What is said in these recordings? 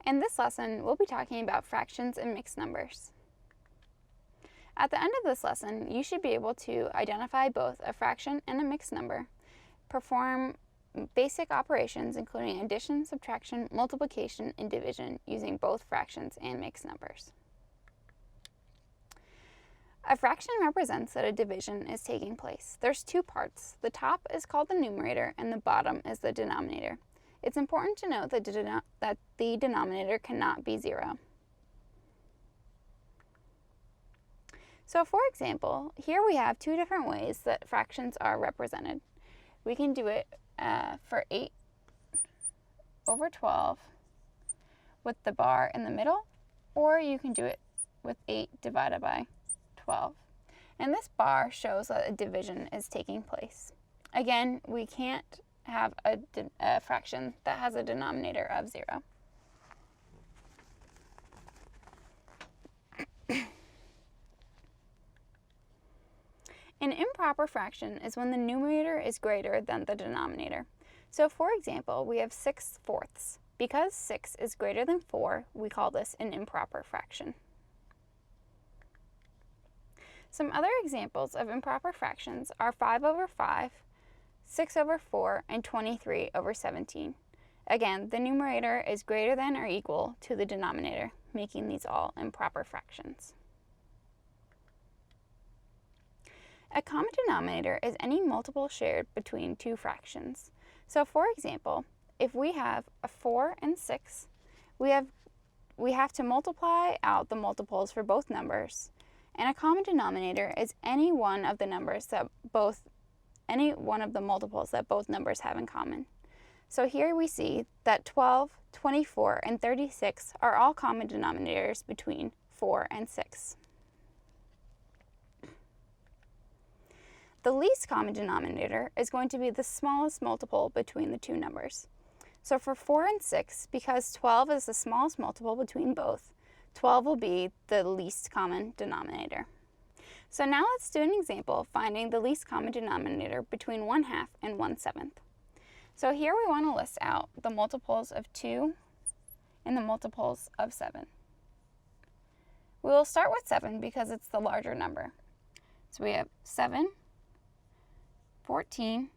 In this lesson, we'll be talking about fractions and mixed numbers. At the end of this lesson, you should be able to identify both a fraction and a mixed number, perform basic operations including addition, subtraction, multiplication, and division using both fractions and mixed numbers. A fraction represents that a division is taking place. There's two parts. The top is called the numerator and the bottom is the denominator. It's important to note that the denominator cannot be 0. So for example, here we have two different ways that fractions are represented. We can do it for 8 over 12 with the bar in the middle, or you can do it with 8 divided by 12. And this bar shows that a division is taking place. Again, we can't have a fraction that has a denominator of 0. An improper fraction is when the numerator is greater than the denominator. So for example, we have 6/4. Because 6 is greater than 4, we call this an improper fraction. Some other examples of improper fractions are 5 over 5, 6 over 4, and 23 over 17. Again, the numerator is greater than or equal to the denominator, making these all improper fractions. A common denominator is any multiple shared between two fractions. So for example, if we have a 4 and 6, we have to multiply out the multiples for both numbers. And a common denominator is any one of the multiples that both numbers have in common. So here we see that 12, 24, and 36 are all common denominators between 4 and 6. The least common denominator is going to be the smallest multiple between the two numbers. So for 4 and 6, because 12 is the smallest multiple between both, 12 will be the least common denominator. So now let's do an example finding the least common denominator between 1/2 and 1/7. So here we want to list out the multiples of 2 and the multiples of 7. We will start with 7 because it's the larger number. So we have 7, 14,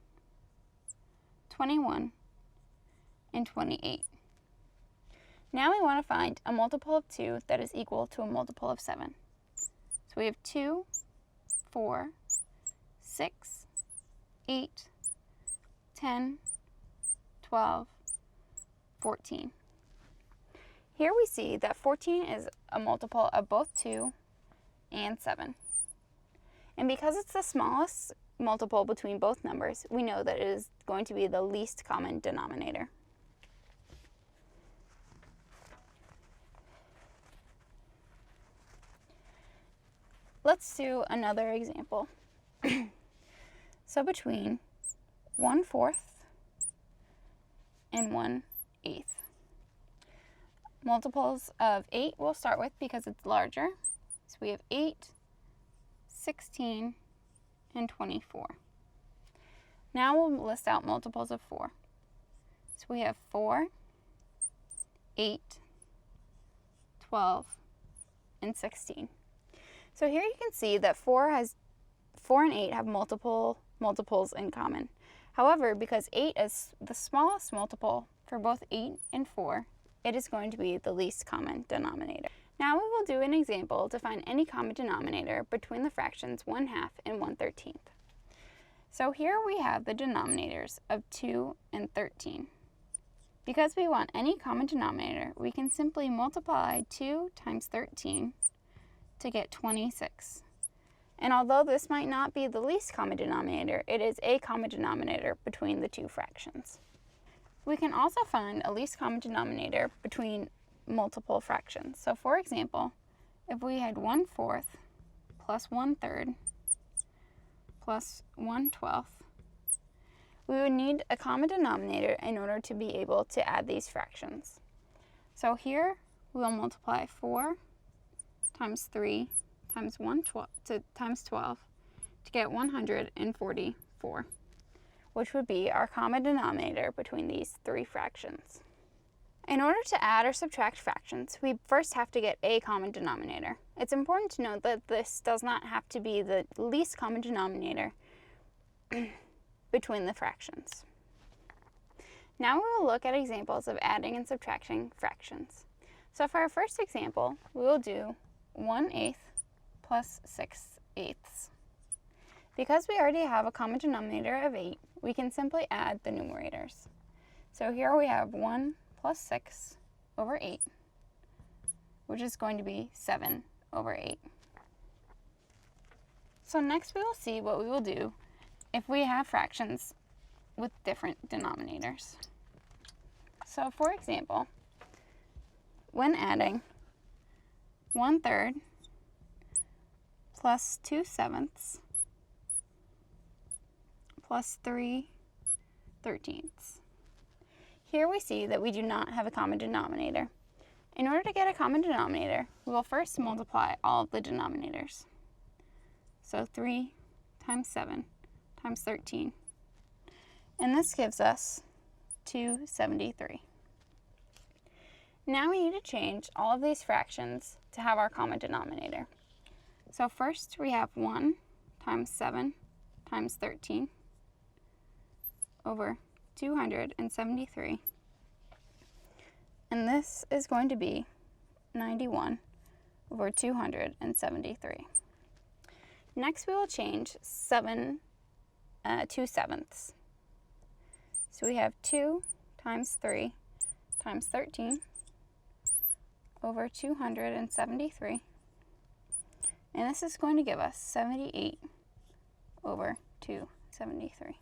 21, and 28. Now we want to find a multiple of 2 that is equal to a multiple of 7. So we have 2, 4, 6, 8, 10, 12, 14. Here we see that 14 is a multiple of both 2 and 7. And because it's the smallest multiple between both numbers, we know that it is going to be the least common denominator. Let's do another example. So between 1/4 and 1/8. Multiples of 8 we'll start with because it's larger. So we have 8, 16, and 24. Now we'll list out multiples of 4. So we have 4, 8, 12, and 16. So here you can see that 4 and 8 have multiples in common. However, because 8 is the smallest multiple for both 8 and 4, it is going to be the least common denominator. Now we will do an example to find any common denominator between the fractions 1/2 and 1/13. So here we have the denominators of 2 and 13. Because we want any common denominator, we can simply multiply 2 times 13 to get 26. And although this might not be the least common denominator, it is a common denominator between the two fractions. We can also find a least common denominator between multiple fractions. So for example, if we had 1/4 plus 1/3 plus 1/12, we would need a common denominator in order to be able to add these fractions. So here we will multiply 4 times 3 times 12 to get 144, which would be our common denominator between these three fractions. In order to add or subtract fractions, we first have to get a common denominator. It's important to note that this does not have to be the least common denominator between the fractions. Now we will look at examples of adding and subtracting fractions. So for our first example, we will do 1/8 plus 6/8. Because we already have a common denominator of 8, we can simply add the numerators. So here we have 1 plus 6 over 8, which is going to be 7 over 8. So next we will see what we will do if we have fractions with different denominators. So for example, when adding 1/3 plus 2/7 plus 3/13. Here we see that we do not have a common denominator. In order to get a common denominator, we will first multiply all of the denominators. So 3 times 7 times 13. And this gives us 273. Now we need to change all of these fractions to have our common denominator. So first we have 1 times 7 times 13 over 273. And this is going to be 91 over 273. Next we will change 2/7. So we have 2 times 3 times 13 over 273. And this is going to give us 78 over 273.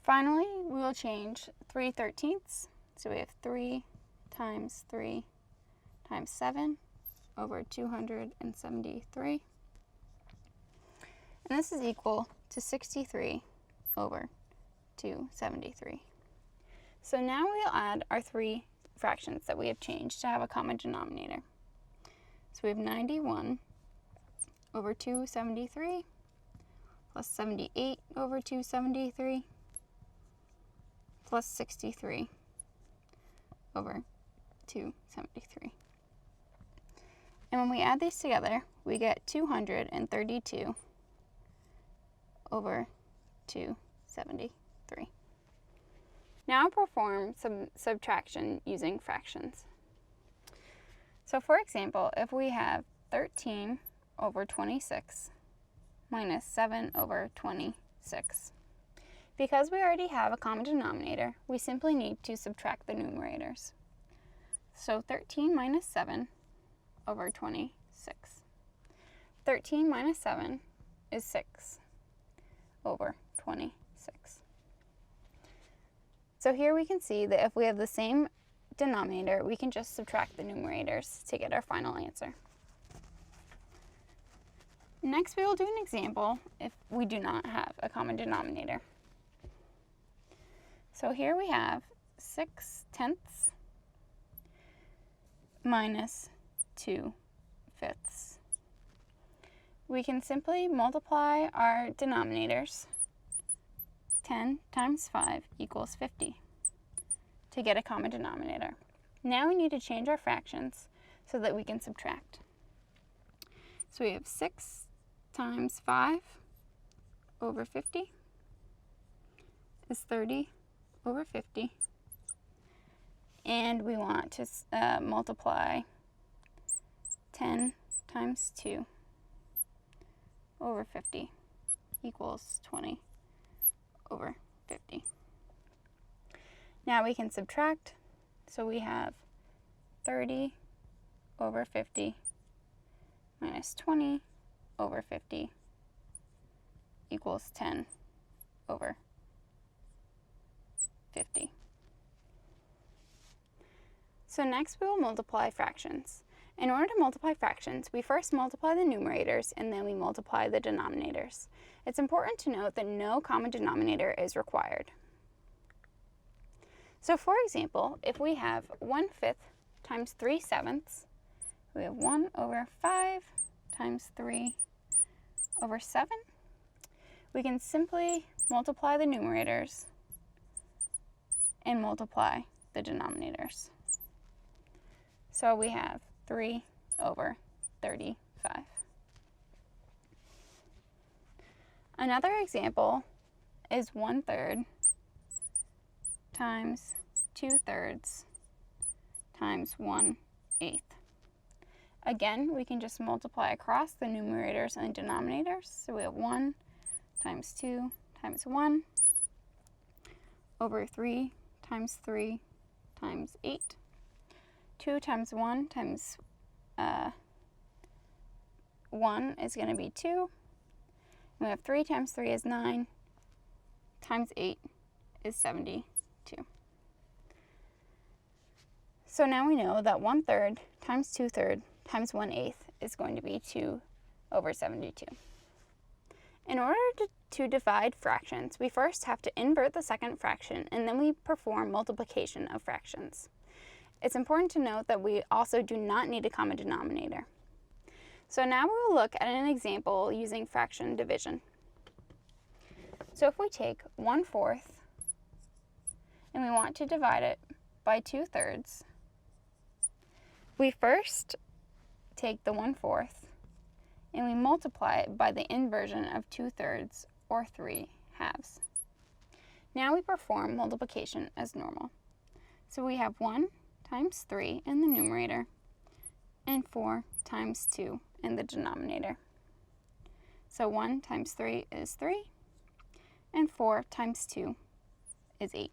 Finally, we will change 3/13. So we have 3 times 3 times 7 over 273. And this is equal to 63 over 273. So now we'll add our three fractions that we have changed to have a common denominator. So we have 91 over 273 plus 78 over 273 plus 63 over 273. And when we add these together, we get 232 over 273. Now perform some subtraction using fractions. So for example, if we have 13 over 26 minus 7 over 26. Because we already have a common denominator, we simply need to subtract the numerators. So 13 minus 7 over 26. 13 minus 7 is 6 over 26. So here we can see that if we have the same denominator, we can just subtract the numerators to get our final answer. Next, we will do an example if we do not have a common denominator. So here we have 6/10 minus 2/5. We can simply multiply our denominators. 10 times 5 equals 50 to get a common denominator. Now we need to change our fractions so that we can subtract. So we have 6 times 5 over 50 is 30 over 50. And we want to multiply 10 times 2 over 50 equals 20 over 50. Now we can subtract, so we have 30 over 50 minus 20 over 50 equals 10 over 50. So next we will multiply fractions. In order to multiply fractions, we first multiply the numerators and then we multiply the denominators. It's important to note that no common denominator is required. So for example, if we have 1/5 times 3/7, we have 1 over 5 times 3 over 7. We can simply multiply the numerators and multiply the denominators. So we have 3 over 35. Another example is 1/3 times 2/3 times 1/8. Again, we can just multiply across the numerators and denominators. So we have 1 times 2 times 1 over 3 times 8. 2 times 1 times 1 is going to be 2. And we have 3 times 3 is 9 times 8 is 72. So now we know that 1/3 times 2/3 times 1/8 is going to be 2 over 72. In order to divide fractions, we first have to invert the second fraction, and then we perform multiplication of fractions. It's important to note that we also do not need a common denominator. So now we will look at an example using fraction division. So if we take 1/4 and we want to divide it by 2/3, we first take the 1/4 and we multiply it by the inversion of 2/3 or 3/2. Now we perform multiplication as normal. So we have 1 times 3 in the numerator and 4 times 2 in the denominator. So 1 times 3 is 3 and 4 times 2 is 8.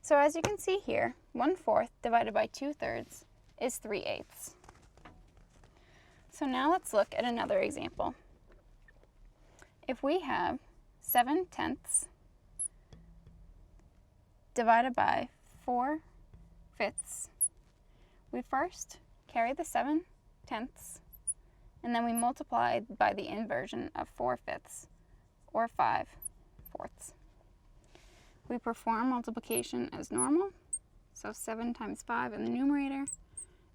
So as you can see here, 1/4 divided by 2/3 is 3/8. So now let's look at another example. If we have 7/10 divided by 4/5, we first carry the 7/10 and then we multiply by the inversion of 4/5 or 5/4. We perform multiplication as normal. So 7 times 5 in the numerator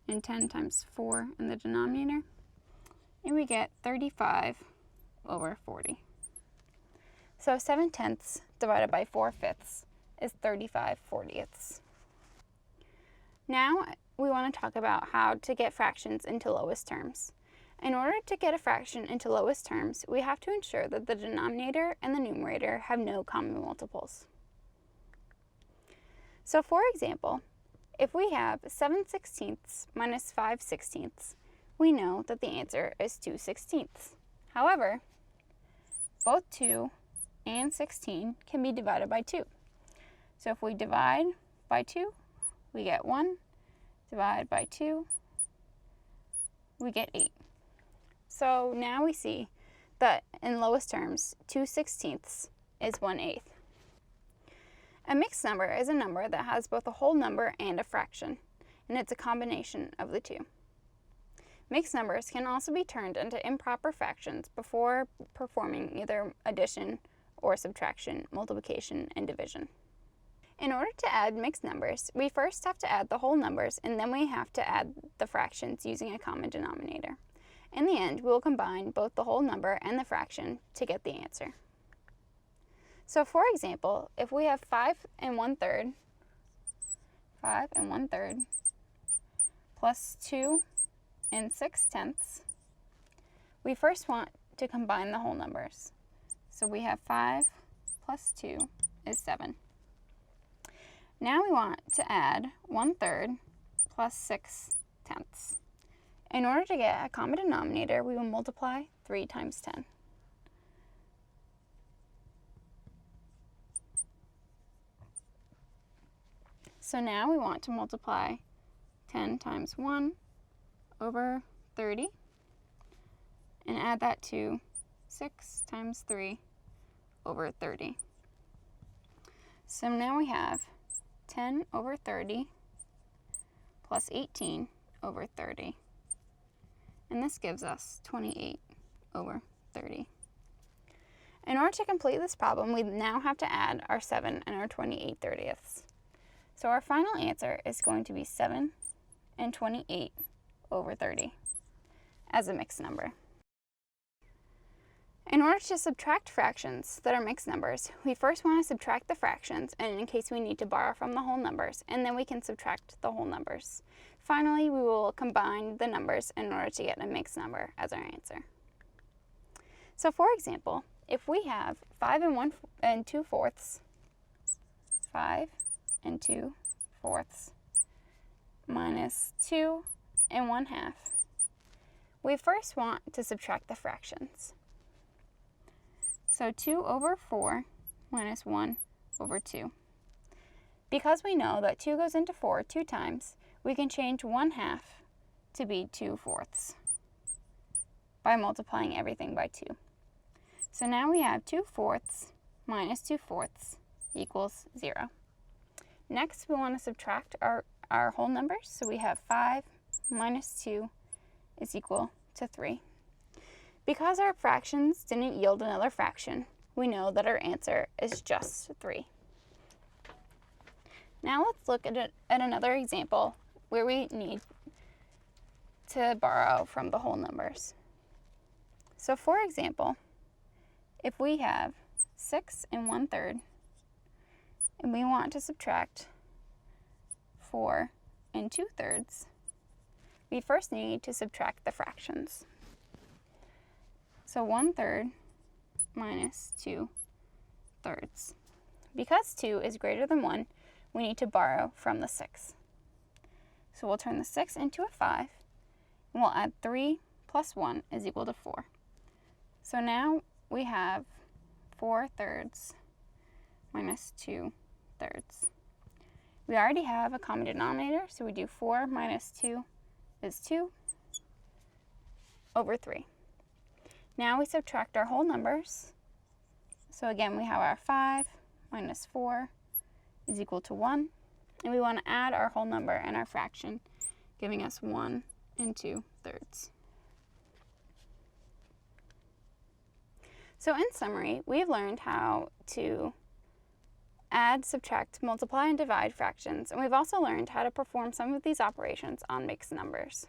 and 10 times 4 in the denominator. And we get 35 over 40. So 7/10 divided by 4/5 is 35/40. Now we want to talk about how to get fractions into lowest terms. In order to get a fraction into lowest terms, we have to ensure that the denominator and the numerator have no common multiples. So for example, if we have 7/16 minus 5/16, we know that the answer is 2/16. However, both 2 and 16 can be divided by 2. So if we divide by 2, we get 1. Divide by 2, we get 8. So now we see that in lowest terms, 2/16 is 1/8. A mixed number is a number that has both a whole number and a fraction, and it's a combination of the two. Mixed numbers can also be turned into improper fractions before performing either addition or subtraction, multiplication, and division. In order to add mixed numbers, we first have to add the whole numbers, and then we have to add the fractions using a common denominator. In the end, we will combine both the whole number and the fraction to get the answer. So for example, if we have 5 1/3 plus 2 6/10, we first want to combine the whole numbers. So we have 5 plus 2 is 7. Now we want to add 1/3 plus 6/10. In order to get a common denominator, we will multiply 3 times 10. So now we want to multiply 10 times 1 over 30 and add that to 6 times 3 over 30. So now we have 10 over 30 plus 18 over 30. And this gives us 28 over 30. In order to complete this problem, we now have to add our 7 and our 28/30. So our final answer is going to be 7 and 28 over 30 as a mixed number. In order to subtract fractions that are mixed numbers, we first want to subtract the fractions, and in case we need to borrow from the whole numbers, and then we can subtract the whole numbers. Finally, we will combine the numbers in order to get a mixed number as our answer. So for example, if we have 5 and 2 fourths, 5 and 2 fourths minus 2 and 1/2, we first want to subtract the fractions. So 2 over 4 minus 1 over 2. Because we know that 2 goes into 4 2 times, we can change 1/2 to be 2 fourths by multiplying everything by 2. So now we have 2 fourths minus 2 fourths equals 0. Next, we want to subtract our whole numbers. So we have 5 minus 2 is equal to 3. Because our fractions didn't yield another fraction, we know that our answer is just 3. Now let's look at another example where we need to borrow from the whole numbers. So for example, if we have 6 and 1/3, and we want to subtract 4 and 2/3, we first need to subtract the fractions. So 1/3 minus 2/3. Because 2 is greater than 1, we need to borrow from the 6. So we'll turn the 6 into a 5, and we'll add 3 plus 1 is equal to 4. So now we have 4/3 minus 2/3. We already have a common denominator, so we do 4 minus 2 is 2 over 3. Now we subtract our whole numbers. So again, we have our 5 minus 4 is equal to 1. And we want to add our whole number and our fraction, giving us 1 and 2/3. So in summary, we've learned how to add, subtract, multiply, and divide fractions, and we've also learned how to perform some of these operations on mixed numbers.